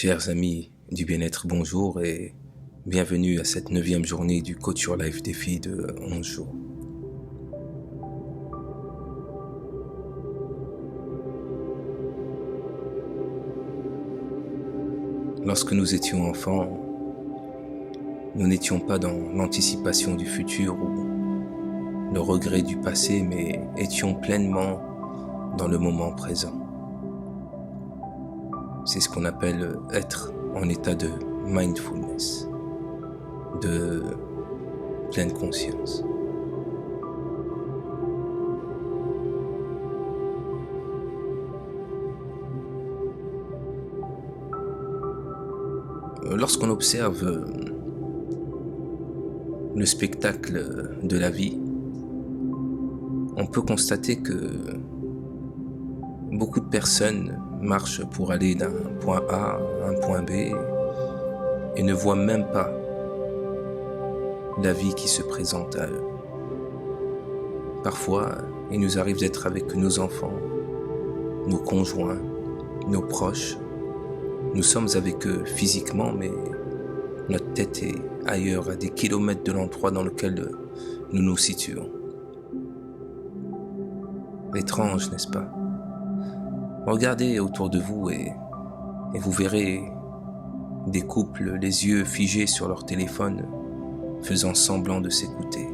Chers amis du bien-être, bonjour et bienvenue à cette 9e journée du Coach Your Life défi de 11 jours. Lorsque nous étions enfants, nous n'étions pas dans l'anticipation du futur ou le regret du passé, mais étions pleinement dans le moment présent. C'est ce qu'on appelle être en état de mindfulness, de pleine conscience. Lorsqu'on observe le spectacle de la vie, on peut constater que beaucoup de personnes marchent pour aller d'un point A à un point B et ne voient même pas la vie qui se présente à eux. Parfois, il nous arrive d'être avec nos enfants, nos conjoints, nos proches. Nous sommes avec eux physiquement, mais notre tête est ailleurs, à des kilomètres de l'endroit dans lequel nous nous situons. Étrange, n'est-ce pas? Regardez autour de vous et vous verrez des couples les yeux figés sur leur téléphone, faisant semblant de s'écouter,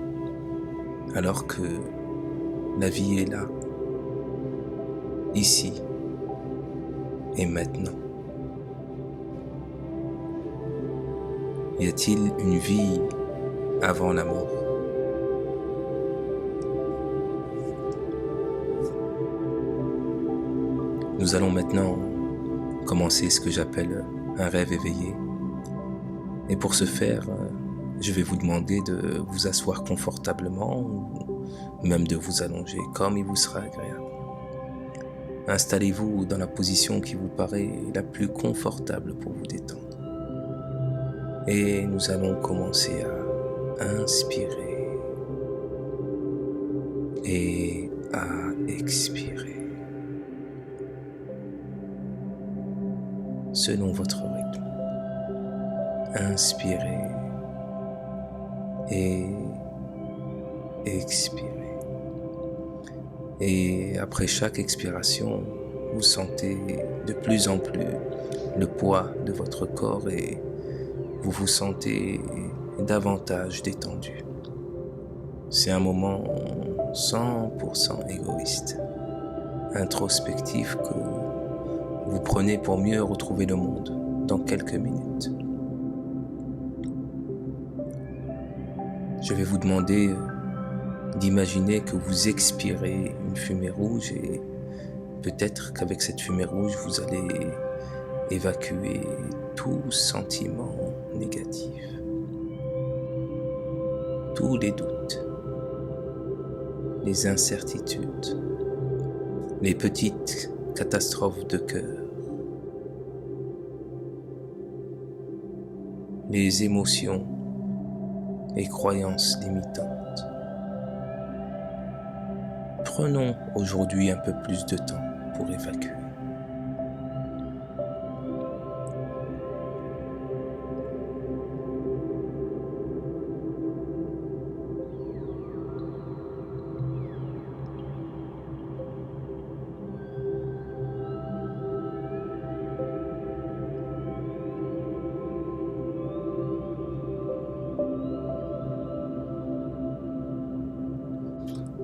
alors que la vie est là, ici et maintenant. Y a-t-il une vie avant la mort? Nous allons maintenant commencer ce que j'appelle un rêve éveillé. Et pour ce faire, je vais vous demander de vous asseoir confortablement ou même de vous allonger comme il vous sera agréable. Installez-vous dans la position qui vous paraît la plus confortable pour vous détendre. Et nous allons commencer à inspirer et à expirer selon votre rythme. Inspirez et expirez. Et après chaque expiration, vous sentez de plus en plus le poids de votre corps et vous vous sentez davantage détendu. C'est un moment 100% égoïste, introspectif que vous prenez pour mieux retrouver le monde dans quelques minutes. Je vais vous demander d'imaginer que vous expirez une fumée rouge et peut-être qu'avec cette fumée rouge, vous allez évacuer tout sentiment négatif, tous les doutes, les incertitudes, les petites catastrophes de cœur, les émotions et croyances limitantes. Prenons aujourd'hui un peu plus de temps pour évacuer.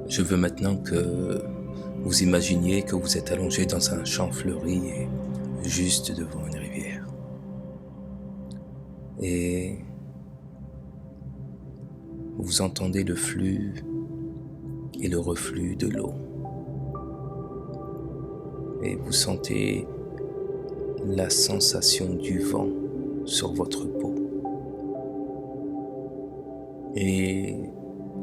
Je veux maintenant que vous imaginiez que vous êtes allongé dans un champ fleuri et juste devant une rivière. Et vous entendez le flux et le reflux de l'eau. Et vous sentez la sensation du vent sur votre peau. Et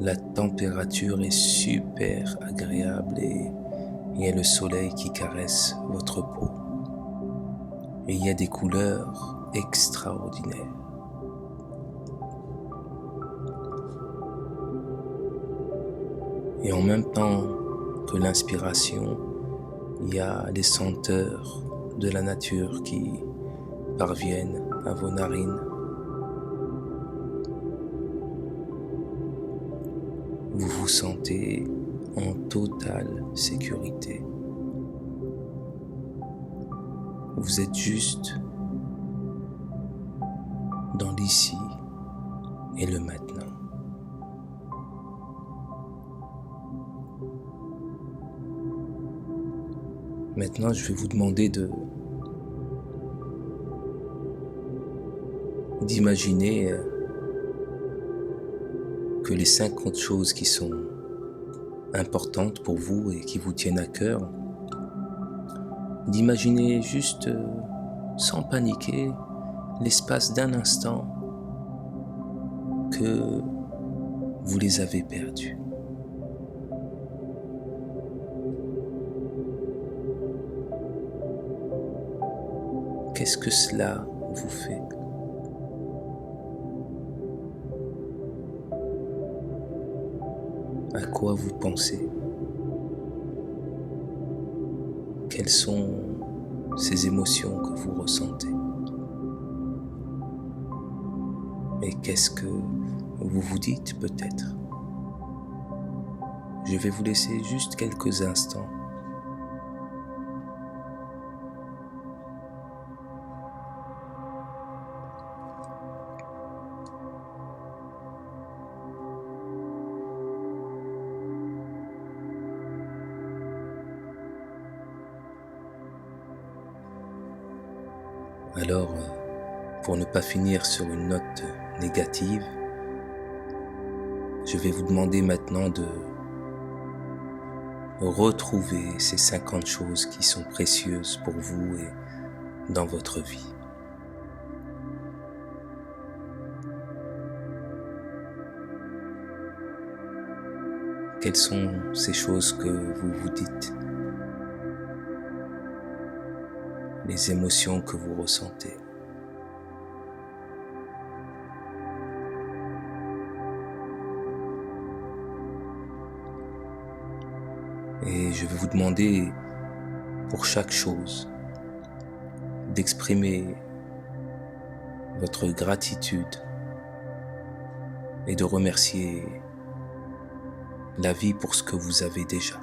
la température est super agréable et il y a le soleil qui caresse votre peau. Et il y a des couleurs extraordinaires. Et en même temps que l'inspiration, il y a les senteurs de la nature qui parviennent à vos narines. Vous vous sentez en totale sécurité. Vous êtes juste dans l'ici et le maintenant. Maintenant, je vais vous demander d'imaginer que les 50 choses qui sont importantes pour vous et qui vous tiennent à cœur, d'imaginer juste, sans paniquer, l'espace d'un instant que vous les avez perdues. Qu'est-ce que cela vous fait? À quoi vous pensez? Quelles sont ces émotions que vous ressentez? Et qu'est-ce que vous vous dites peut-être? Je vais vous laisser juste quelques instants. Alors, pour ne pas finir sur une note négative, je vais vous demander maintenant de retrouver ces 50 choses qui sont précieuses pour vous et dans votre vie. Quelles sont ces choses que vous vous dites? Les émotions que vous ressentez? Et je vais vous demander pour chaque chose d'exprimer votre gratitude et de remercier la vie pour ce que vous avez déjà.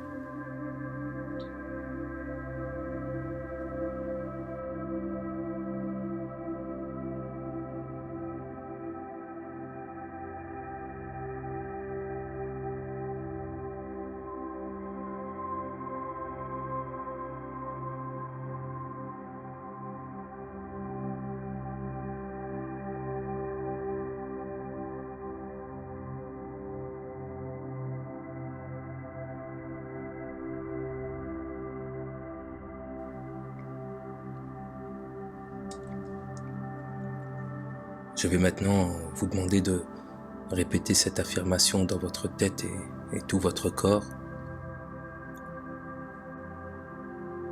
Je vais maintenant vous demander de répéter cette affirmation dans votre tête et tout votre corps.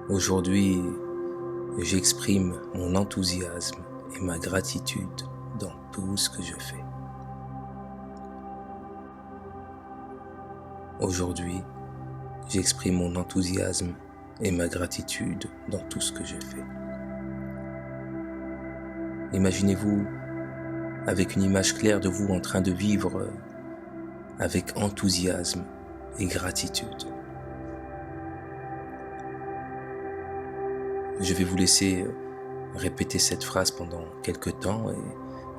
Aujourd'hui, j'exprime mon enthousiasme et ma gratitude dans tout ce que je fais. Aujourd'hui, j'exprime mon enthousiasme et ma gratitude dans tout ce que je fais. Imaginez-vous avec une image claire de vous en train de vivre avec enthousiasme et gratitude. Je vais vous laisser répéter cette phrase pendant quelques temps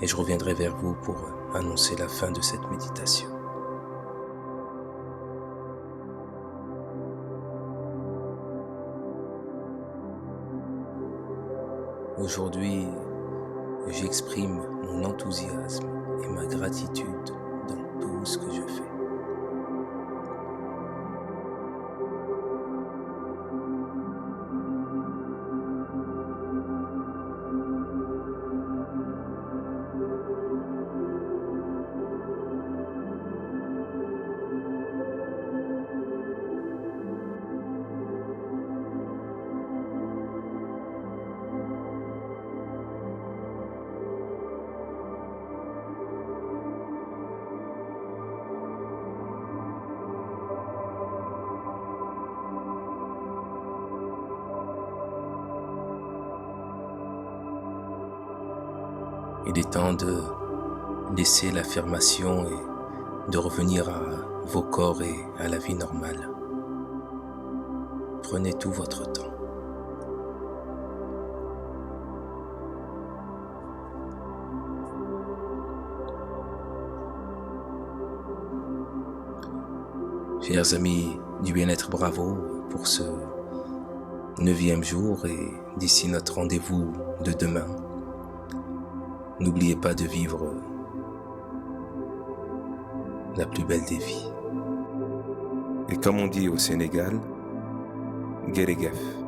et je reviendrai vers vous pour annoncer la fin de cette méditation. Aujourd'hui, j'exprime mon enthousiasme et ma gratitude dans tout ce que je fais. Il est temps de laisser l'affirmation et de revenir à vos corps et à la vie normale. Prenez tout votre temps. Chers amis du bien-être, bravo pour ce 9e jour et d'ici notre rendez-vous de demain, n'oubliez pas de vivre la plus belle des vies. Et comme on dit au Sénégal, Guérégef.